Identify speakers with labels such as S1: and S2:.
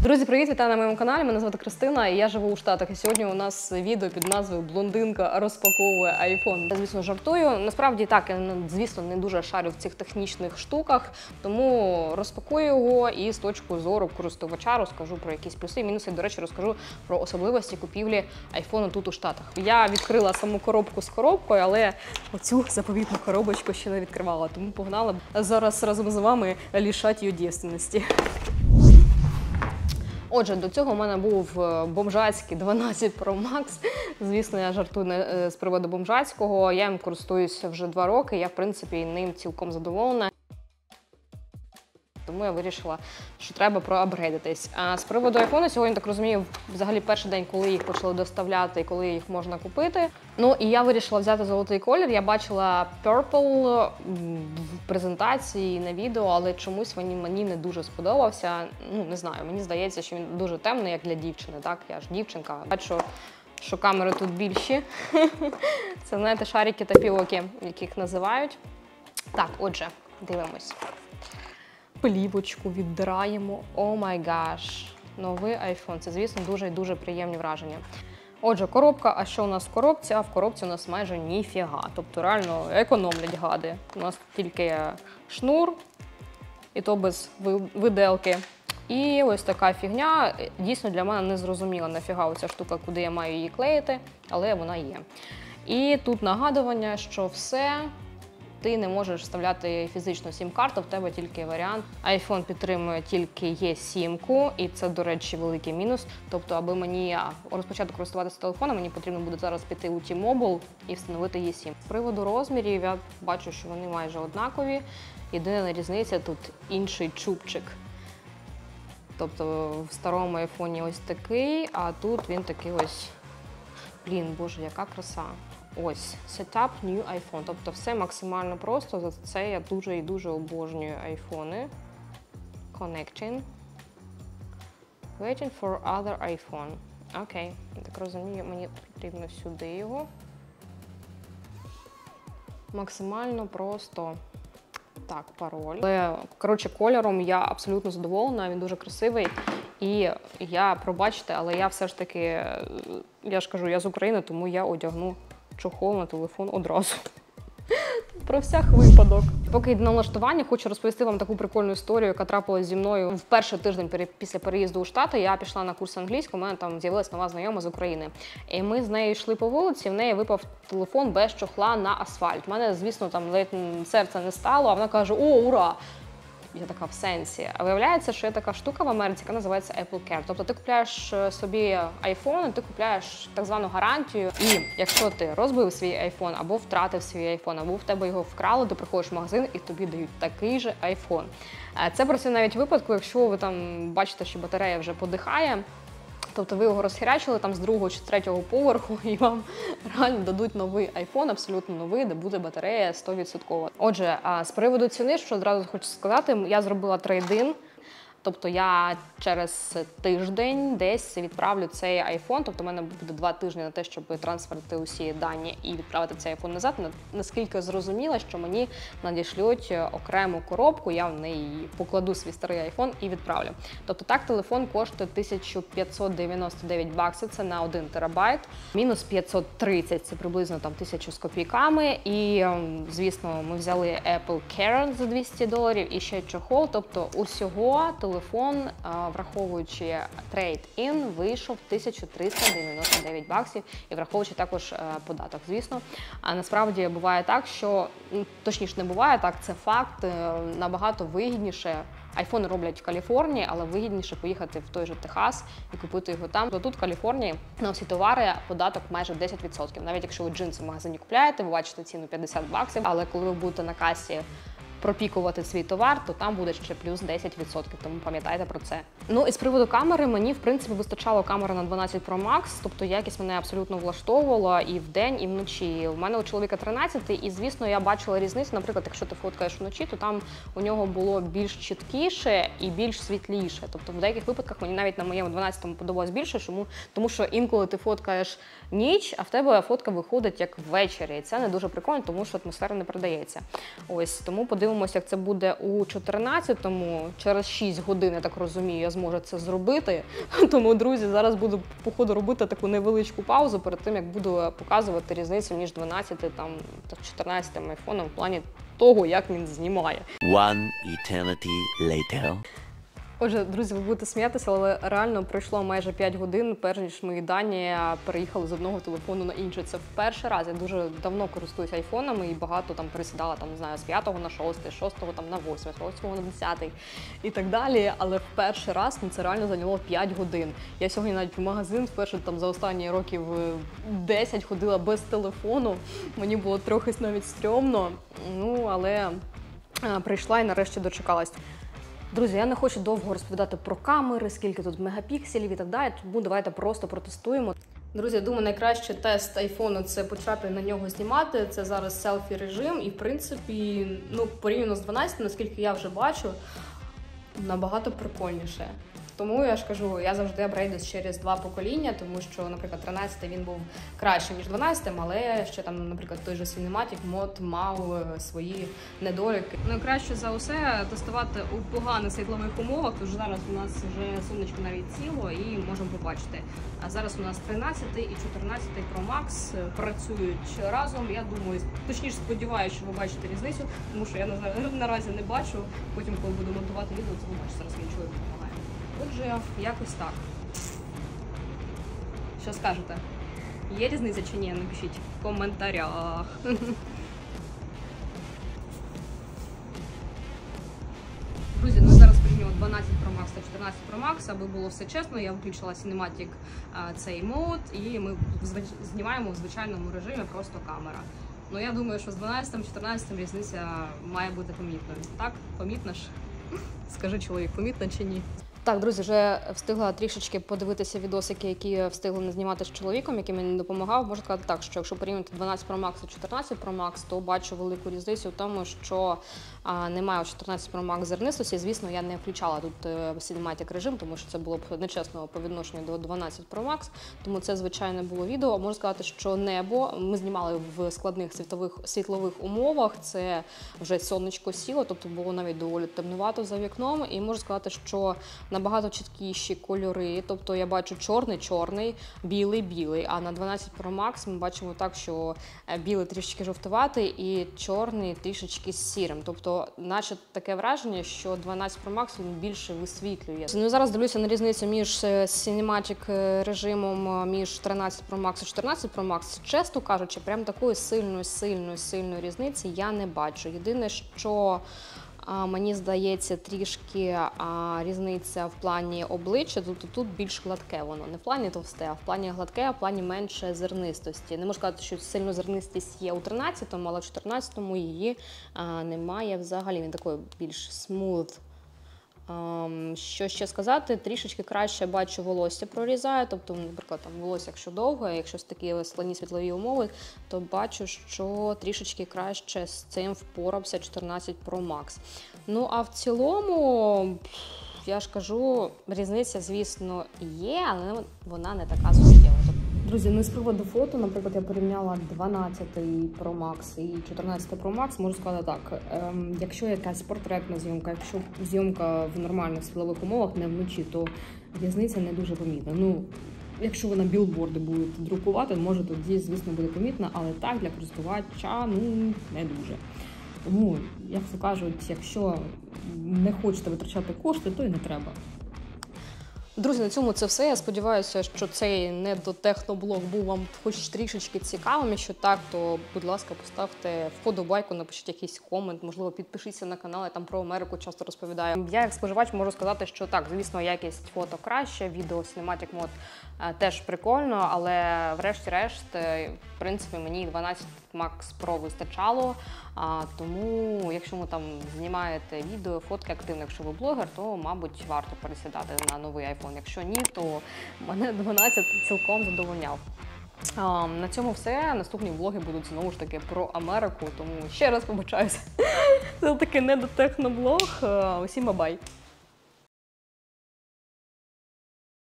S1: Друзі, привіт! Вітаю на моєму каналі. Мене звати Кристина і я живу у Штатах. І сьогодні у нас відео під назвою «Блондинка розпаковує айфон». Я, звісно, жартую. Насправді так, я, звісно, не дуже шарю в цих технічних штуках, тому розпакую його і з точки зору користувача розкажу про якісь плюси і мінуси. До речі, розкажу про особливості купівлі айфону тут у Штатах. Я відкрила саму коробку з коробкою, але оцю заповітну коробочку ще не відкривала, тому погнала зараз разом з вами лишати її дівственності. Отже, до цього в мене був бомжацький 12 Pro Max. Звісно, я жартую з приводу бомжацького. Я їм користуюся вже 2 роки, я, в принципі, ним цілком задоволена. Тому я вирішила, що треба проапгрейдитись. А з приводу айфону, сьогодні, так розумію, взагалі перший день, коли їх почали доставляти і коли їх можна купити. Ну, і я вирішила взяти золотий колір. Я бачила Purple в презентації на відео, але чомусь мені не дуже сподобався. Ну, не знаю, мені здається, що він дуже темний, як для дівчини, так? Я ж дівчинка. Бачу, що камери тут більші. Це, знаєте, шарики та пілоки, яких називають. Так, отже, дивимось. Плівочку віддираємо. О май гаш. Новий айфон. Це, звісно, дуже і дуже приємні враження. Отже, коробка. А що у нас в коробці? А в коробці у нас майже ніфіга. Тобто, реально економлять гади. У нас тільки шнур, і то без виделки. І ось така фігня. Дійсно, для мене не зрозуміла, нафіга оця штука, куди я маю її клеїти, але вона є. І тут нагадування, що все... Ти не можеш вставляти фізичну сім-карту, в тебе тільки варіант. iPhone підтримує тільки Є-сімку, і це, до речі, великий мінус. Тобто, аби мені розпочати користуватися телефоном, мені потрібно буде зараз піти у T-Mobile і встановити Є-7. З приводу розмірів, я бачу, що вони майже однакові. Єдина різниця тут інший чубчик. Тобто, в старому айфоні ось такий, а тут він такий ось... Блін, боже, яка краса. Ось, Setup New iPhone. Тобто все максимально просто, за це я дуже і дуже обожнюю айфони. Connecting. Waiting for other iPhone. Окей, я так розумію, мені потрібно сюди його. Максимально просто. Так, пароль. Але, коротше, кольором я абсолютно задоволена, він дуже красивий. І я, пробачте, але я все ж таки, я ж кажу, я з України, тому я одягну чохол на телефон одразу. Про всяк випадок. Поки йду на налаштування, хочу розповісти вам таку прикольну історію, яка трапилась зі мною в перший тиждень після переїзду у Штати. Я пішла на курс англійського, у мене там з'явилась нова знайома з України. І ми з нею йшли по вулиці, в неї випав телефон без чохла на асфальт. У мене, звісно, там ледь серце не стало, а вона каже: "О, ура!" Я така, в сенсі. А виявляється, що є така штука в Америці, яка називається Apple Care. Тобто ти купляєш собі iPhone, ти купляєш так звану гарантію. І якщо ти розбив свій iPhone, або втратив свій iPhone, або в тебе його вкрали, ти приходиш в магазин і тобі дають такий же iPhone. Це працює навіть в випадку, якщо ви там бачите, що батарея вже подихає. Тобто ви його розхерячили там з 2-го чи 3-го поверху і вам реально дадуть новий iPhone, абсолютно новий, де буде батарея 100%. Отже, з приводу ціни, що одразу хочу сказати, я зробила трейд-ін. Тобто я через тиждень десь відправлю цей iPhone, тобто в мене буде 2 тижні на те, щоб трансферити усі дані і відправити цей iPhone назад. Наскільки зрозуміла, що мені надішлють окрему коробку, я в неї покладу свій старий iPhone і відправлю. Тобто так телефон коштує $1599, це на 1 терабайт, мінус 530, це приблизно там 1000 з копійками. І, звісно, ми взяли Apple Care за $200 і ще чохол, тобто усього телефон, враховуючи трейд-ін, вийшов $1399 і враховуючи також податок, звісно. А насправді буває так, що, точніше не буває так, це факт, набагато вигідніше. Айфони роблять в Каліфорнії, але вигідніше поїхати в той же Техас і купити його там. Тут в Каліфорнії на всі товари податок майже 10%. Навіть якщо ви джинси в магазині купляєте, ви бачите ціну $50, але коли ви будете на касі пропікувати свій товар, то там буде ще плюс 10%, тому пам'ятайте про це. Ну і з приводу камери, мені в принципі вистачало камери на 12 Pro Max, тобто якість мене абсолютно влаштовувала і вдень, і вночі. У мене у чоловіка 13, і звісно я бачила різницю, наприклад, якщо ти фоткаєш вночі, то там у нього було більш чіткіше і більш світліше. Тобто в деяких випадках мені навіть на моєму 12-му подобалось більше, тому що інколи ти фоткаєш ніч, а в тебе фотка виходить як ввечері. І це не дуже прикольно, тому що атмосфера не передається. Ось, тому подивимося подивимося, як це буде у 14-му. Через 6 годин, я так розумію, я зможу це зробити. Тому, друзі, зараз буду, походу, робити таку невеличку паузу перед тим, як буду показувати різницю між 12 та 14 айфоном в плані того, як він знімає.
S2: One eternity later.
S1: Отже, друзі, ви будете сміятися, але реально пройшло майже 5 годин, перш ніж мої дані переїхали з одного телефону на інший. Це в перший раз. Я дуже давно користуюся айфонами і багато там пересідала, там, не знаю, з 5-го на 6-й, 6-го там на 8-й, з 8-го на 10-й і так далі. Але в перший раз це реально зайняло 5 годин. Я сьогодні навіть в магазин вперше там за останні років 10 ходила без телефону. Мені було трохи навіть стрьомно, ну, але прийшла і нарешті дочекалась. Друзі, я не хочу довго розповідати про камери, скільки тут мегапікселів і так далі, тому давайте просто протестуємо. Друзі, я думаю, найкращий тест айфону – це почати на нього знімати. Це зараз селфі-режим і, в принципі, ну, порівняно з 12, наскільки я вже бачу, набагато прикольніше. Тому я ж кажу, я завжди апгрейдуюсь через 2 покоління, тому що, наприклад, 13-й він був кращий, ніж 12-м, але ще там, наприклад, той же Cinematic Mod мав свої недоліки. Найкраще за усе тестувати у поганих світлових умовах, тож зараз у нас вже сонечко навіть сіло і можемо побачити. А зараз у нас 13-й і 14-й Pro Max працюють разом. Я думаю, точніше сподіваюся, що ви бачите різницю, тому що я наразі не бачу. Потім, коли буду монтувати відео, це ви бачите, зараз він чоловік допомагає. Отже, якось так. Що скажете? Є різниця чи ні? Напишіть в коментарях. Друзі, ну зараз порівнюємо 12 Pro Max та 14 Pro Max, аби було все чесно, я включила Cinematic цей мод, і ми знімаємо в звичайному режимі просто камера. Ну я думаю, що з 12-14 різниця має бути помітною. Так? Помітно ж? Скажи, чоловік, помітно чи ні? Так, друзі, вже встигла трішечки подивитися відосики, які встигли не знімати з чоловіком, який мені допомагав. Можу сказати так, що якщо порівняти 12 Pro Max і 14 Pro Max, то бачу велику різницю в тому, що немає у 14 Pro Max зернистості. Звісно, я не включала тут Cinematic режим, тому що це було б нечесно по відношенню до 12 Pro Max, тому це, звичайно, було відео. Можу сказати, що небо ми знімали в складних світлових умовах, це вже сонечко сіло, тобто було навіть доволі темнувато за вікном, і можу сказати, що набагато чіткіші кольори, тобто я бачу чорний, білий, а на 12 Pro Max ми бачимо так, що білий трішечки жовтуватий і чорний трішечки сірим, тобто наче таке враження, що 12 Pro Max він більше висвітлює. Ну, зараз дивлюся на різницю між Cinematic режимом, між 13 Pro Max і 14 Pro Max. Чесно кажучи, прям такої сильної різниці я не бачу. Єдине, що мені здається, трішки різниця в плані обличчя, тобто тут більш гладке воно, не в плані товсте, а в плані гладке, а в плані менше зернистості. Не можу сказати, що сильно зернистість є у 13-му, але в 14-му її немає взагалі, він такий більш смуth. Що ще сказати, трішечки краще бачу волосся прорізає, тобто, наприклад, там волосся, якщо довге, якщо такі складні світлові умови, то бачу, що трішечки краще з цим впорався 14 Pro Max. Ну, а в цілому, я ж кажу, різниця, звісно, є, але вона не така суттєва. Друзі, ну з приводу фото, наприклад, я порівняла 12 Pro Max і 14 Pro Max, можу сказати так, якщо якась портретна зйомка, якщо зйомка в нормальних світлових умовах, не вночі, то різниця не дуже помітна. Ну, якщо ви на білборди будете друкувати, може тоді, звісно, буде помітна, але так, для користувача, ну, не дуже. Тому, як то кажуть, якщо не хочете витрачати кошти, то і не треба. Друзі, на цьому це все. Я сподіваюся, що цей недотехноблог був вам хоч трішечки цікавим. Якщо так, то, будь ласка, поставте вподобайку, напишіть якийсь комент, можливо, підпишіться на канал, я там про Америку часто розповідаю. Я, як споживач, можу сказати, що так, звісно, якість фото краще, відео Cinematic Mod теж прикольно, але врешті-решт, в принципі, мені 12 Max Pro вистачало. Тому, якщо ви там знімаєте відео, фотки активно, якщо ви блогер, то, мабуть, варто пересідати на новий iPhone. Якщо ні, то мене 12 цілком задовольняв. На цьому все. Наступні влоги будуть знову ж таки про Америку, тому ще раз вибачаюся. Це такий недотехноблог. Усім бай!